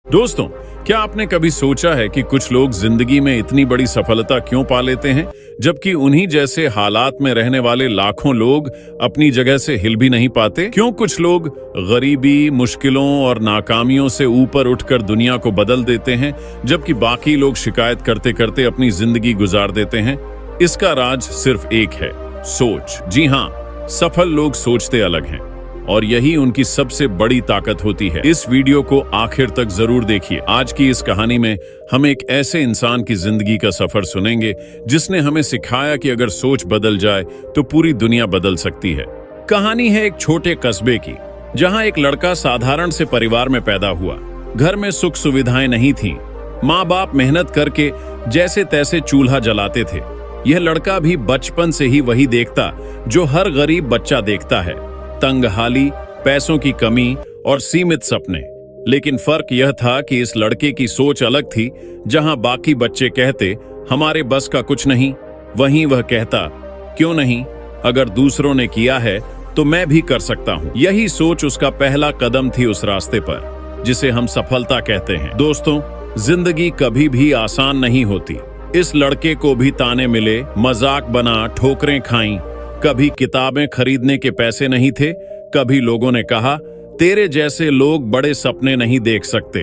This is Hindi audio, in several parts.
दोस्तों, क्या आपने कभी सोचा है कि कुछ लोग जिंदगी में इतनी बड़ी सफलता क्यों पा लेते हैं, जबकि उन्हीं जैसे हालात में रहने वाले लाखों लोग अपनी जगह से हिल भी नहीं पाते? क्यों कुछ लोग गरीबी, मुश्किलों और नाकामियों से ऊपर उठकर दुनिया को बदल देते हैं, जबकि बाकी लोग शिकायत करते करते अपनी जिंदगी गुजार देते हैं? इसका राज सिर्फ एक है, सोच। जी हाँ, सफल लोग सोचते अलग हैं और यही उनकी सबसे बड़ी ताकत होती है। इस वीडियो को आखिर तक जरूर देखिए। आज की इस कहानी में हम एक ऐसे इंसान की जिंदगी का सफर सुनेंगे जिसने हमें सिखाया कि अगर सोच बदल जाए तो पूरी दुनिया बदल सकती है। कहानी है एक छोटे कस्बे की, जहां एक लड़का साधारण से परिवार में पैदा हुआ। घर में सुख सुविधाएं नहीं थीं। माँ बाप मेहनत करके जैसे तैसे चूल्हा जलाते थे। यह लड़का भी बचपन से ही वही देखता जो हर गरीब बच्चा देखता है, तंगहाली, पैसों की कमी और सीमित सपने। लेकिन फर्क यह था कि इस लड़के की सोच अलग थी। जहां बाकी बच्चे कहते हमारे बस का कुछ नहीं, वहीं वह कहता क्यों नहीं, अगर दूसरों ने किया है तो मैं भी कर सकता हूं। यही सोच उसका पहला कदम थी उस रास्ते पर जिसे हम सफलता कहते हैं। दोस्तों, जिंदगी कभी भी आसान नहीं होती। इस लड़के को भी ताने मिले, मजाक बना, ठोकरें खाईं। कभी किताबें खरीदने के पैसे नहीं थे, कभी लोगों ने कहा तेरे जैसे लोग बड़े सपने नहीं देख सकते।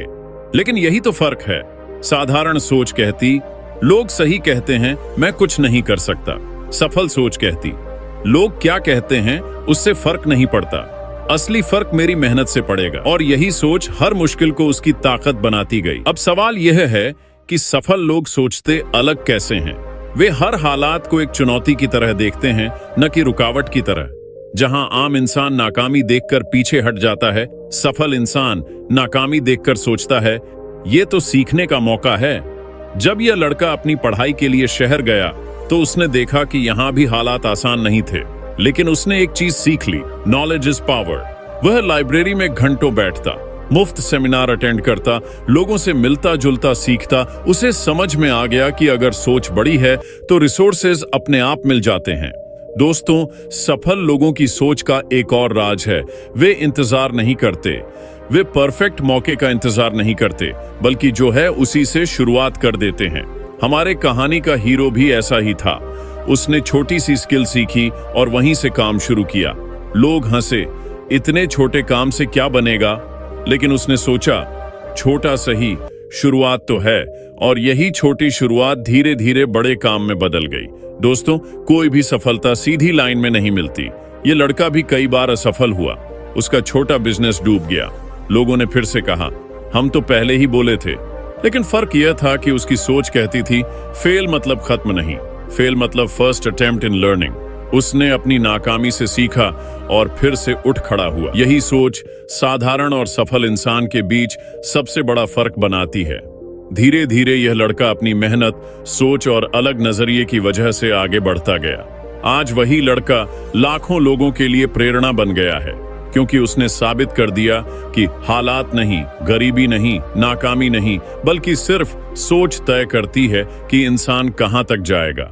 लेकिन यही तो फर्क है। साधारण सोच कहती लोग सही कहते हैं, मैं कुछ नहीं कर सकता। सफल सोच कहती लोग क्या कहते हैं उससे फर्क नहीं पड़ता, असली फर्क मेरी मेहनत से पड़ेगा। और यही सोच हर मुश्किल को उसकी ताकत बनाती गई। अब सवाल यह है कि सफल लोग सोचते अलग कैसे हैं? वे हर हालात को एक चुनौती की तरह देखते हैं, न कि रुकावट की तरह। जहां आम इंसान नाकामी देखकर पीछे हट जाता है, सफल इंसान नाकामी देखकर सोचता है ये तो सीखने का मौका है। जब यह लड़का अपनी पढ़ाई के लिए शहर गया तो उसने देखा कि यहां भी हालात आसान नहीं थे, लेकिन उसने एक चीज सीख ली, नॉलेज इज पावर। वह लाइब्रेरी में घंटों बैठता, मुफ्त सेमिनार अटेंड करता, लोगों से मिलता जुलता सीखता। उसे समझ में आ गया कि अगर सोच बड़ी है तो रिसोर्सेज अपने आप मिल जाते हैं। दोस्तों, सफल लोगों की सोच का एक और राज है, वे इंतजार नहीं करते। वे परफेक्ट मौके का इंतजार नहीं करते, बल्कि जो है उसी से शुरुआत कर देते हैं। हमारे कहानी का हीरो भी ऐसा ही था। उसने छोटी सी स्किल सीखी और वहीं से काम शुरू किया। लोग हंसे, इतने छोटे काम से क्या बनेगा? लेकिन उसने सोचा छोटा सही, शुरुआत तो है। और यही छोटी शुरुआत धीरे धीरे बड़े काम में बदल गई। दोस्तों, कोई भी सफलता सीधी लाइन में नहीं मिलती। ये लड़का भी कई बार असफल हुआ। उसका छोटा बिजनेस डूब गया। लोगों ने फिर से कहा हम तो पहले ही बोले थे। लेकिन फर्क यह था कि उसकी सोच कहती थी फेल मतलब खत्म नहीं, फेल मतलब फर्स्ट अटेम्प्ट इन लर्निंग। उसने अपनी नाकामी से सीखा और फिर से उठ खड़ा हुआ। यही सोच साधारण और सफल इंसान के बीच सबसे बड़ा फर्क बनाती है। धीरे धीरे यह लड़का अपनी मेहनत, सोच और अलग नजरिए की वजह से आगे बढ़ता गया। आज वही लड़का लाखों लोगों के लिए प्रेरणा बन गया है, क्योंकि उसने साबित कर दिया कि हालात नहीं, गरीबी नहीं, नाकामी नहीं, बल्कि सिर्फ सोच तय करती है कि इंसान कहां तक जाएगा।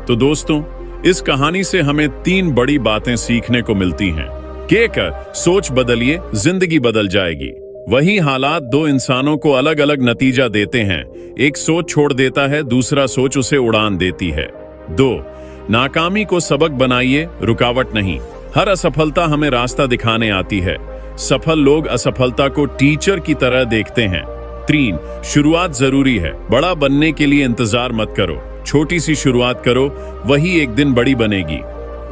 तो दोस्तों, इस कहानी से हमें 3 बड़ी बातें सीखने को मिलती हैं। सोच बदलिए, जिंदगी बदल जाएगी। वही हालात 2 इंसानों को अलग अलग नतीजा देते हैं। एक सोच छोड़ देता है, दूसरा सोच उसे उड़ान देती है। 2, नाकामी को सबक बनाइए, रुकावट नहीं। हर असफलता हमें रास्ता दिखाने आती है। सफल लोग असफलता को टीचर की तरह देखते हैं। 3, शुरुआत जरूरी है। बड़ा बनने के लिए इंतजार मत करो, छोटी सी शुरुआत करो, वही एक दिन बड़ी बनेगी।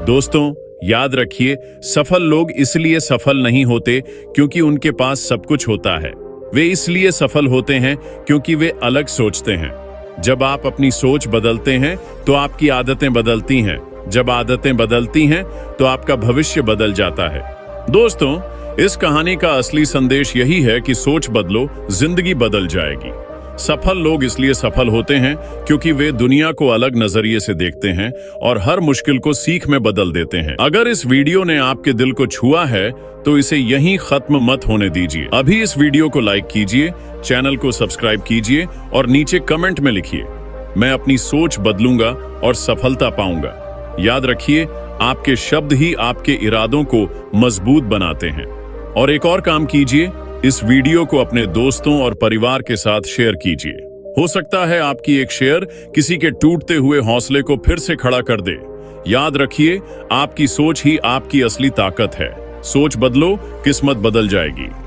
दोस्तों, याद रखिए, सफल लोग इसलिए सफल नहीं होते क्योंकि उनके पास सब कुछ होता है। वे इसलिए सफल होते हैं क्योंकि वे अलग सोचते हैं। जब आप अपनी सोच बदलते हैं तो आपकी आदतें बदलती हैं। जब आदतें बदलती हैं तो आपका भविष्य बदल जाता है। दोस्तों, इस कहानी का असली संदेश यही है कि सोच बदलो, जिंदगी बदल जाएगी। सफल लोग इसलिए सफल होते हैं क्योंकि वे दुनिया को अलग नजरिए से देखते हैं और हर मुश्किल को सीख में बदल देते हैं। अगर इस वीडियो ने आपके दिल को छुआ है तो इसे यहीं खत्म मत होने दीजिए। अभी इस वीडियो को लाइक कीजिए, चैनल को सब्सक्राइब कीजिए और नीचे कमेंट में लिखिए मैं अपनी सोच बदलूंगा और सफलता पाऊंगा। याद रखिए, आपके शब्द ही आपके इरादों को मजबूत बनाते हैं। और एक और काम कीजिए, इस वीडियो को अपने दोस्तों और परिवार के साथ शेयर कीजिए। हो सकता है आपकी एक शेयर किसी के टूटते हुए हौसले को फिर से खड़ा कर दे। याद रखिए, आपकी सोच ही आपकी असली ताकत है। सोच बदलो, किस्मत बदल जाएगी।